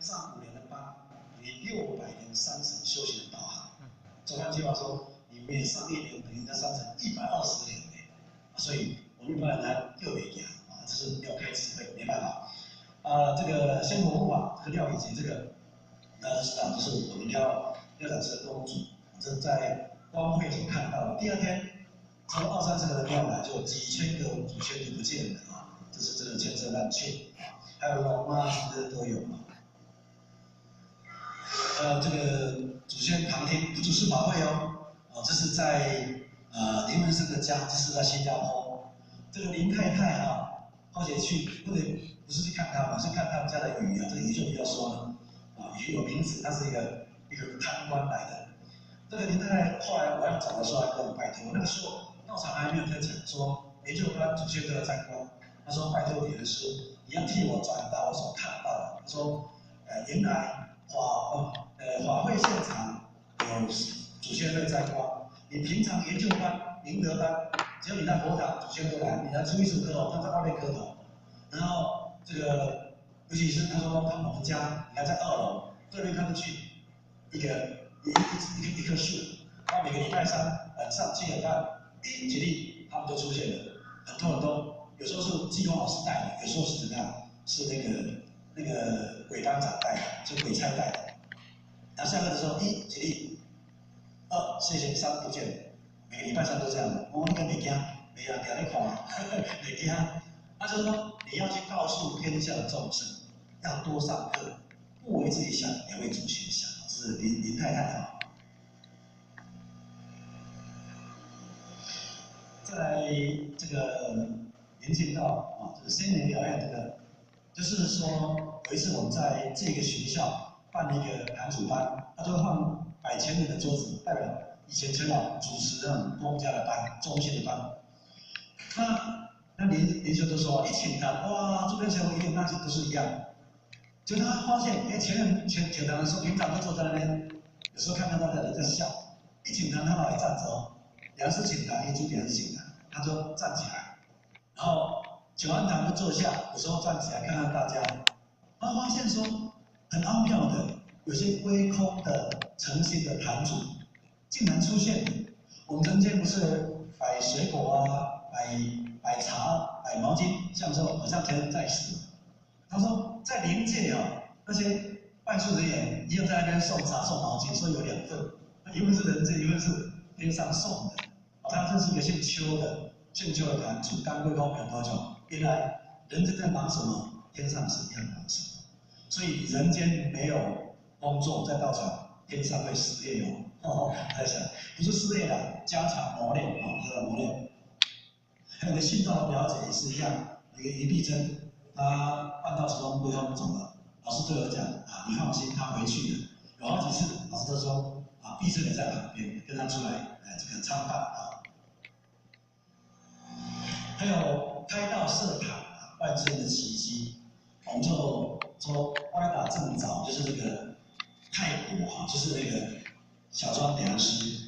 上5年的班，你630修行的道行。这换句话说，你每上1年等于在上成120年呢。所以我们一般人来又没讲啊，这是要开智慧，没办法。这个仙佛护法，这个廖以杰这个，大家知道，就是我们廖长氏的公主，这是在光会所看到的。第2天，从2、30个人庙来，就几千个祖先就不见了啊，这是真的千真万确啊。还有龙啊，这些都有啊。这个祖先旁听不主事法会哦，这是在林文生的家，这是在新加坡。这个林太太啊，后姐去，不是去看他们，是看他们家的鱼啊，这个鱼就不要说了啊，鱼有名字，他是一个贪官来的。这个林太太后来我要找的时候还跟我拜托，那个时候道场还没有在讲说研究班祖先都要参观，他说拜托你的师，你要替我转达我所看到的。他说，原来法会现场有祖先会参观，你平常研究班、明德班，只要你在佛堂，祖先都来，你来初一十五磕头，他在外面磕头，然后这个尤其是他说我们家你还在2楼，对面看出去一棵树，他每个礼拜3晚上7点半，起立他们就出现了，很多，有时候是技工老师带的，有时候是怎么样，是那个鬼班长带的，就鬼差带的。然后下课的时候，1起立，2谢谢，3不见了。每个礼拜3都这样的。我那个没惊，没啊，给你看，没惊。他就说你要去告诉天下的众生，要多上课，不为自己想，也为祖先想。这是林太太啊。再来这个连接到这个仙人表演这个，就是说有一次我们在这个学校办了一个坛主班，他就放100前人的桌子，代表以前陈老主持那种公家的班、中心的班。那连修都说一请他，哇，这边前我一点那些都是一样。就他发现，前堂的时候，平常都坐在那边，有时候看到大家在笑，一请堂他老也站着哦。2是请堂，1主点是请堂，他就站起来，然后请完堂就坐下，有时候站起来看看大家，他发现说很奥妙的，有些微空的诚心的坛主，竟然出现了。我们人间不是摆水果啊，摆茶、摆毛巾，像说好像天人在世。他说在灵界那些办事人员一样在那边送茶送毛巾，说有2份，一份是人间，一份是天上送的。他这是一个姓邱的坛主，刚归公没有多久，原来人间在忙什么，天上是一样忙什么。所以人间没有工作，在道场，天上会失业哦。在想，不是失业了，加强磨练这个磨练。还有个信道的表姐也是一样，一个于碧珍，她办到始终归公走了，老师对我讲你放心，她回去了。有好几次，老师都说碧珍也在旁边，跟她出来这个参拜还有开道设塔万圣的奇迹，我们就说歪打正着，就是这个太古就是那个小庄良师。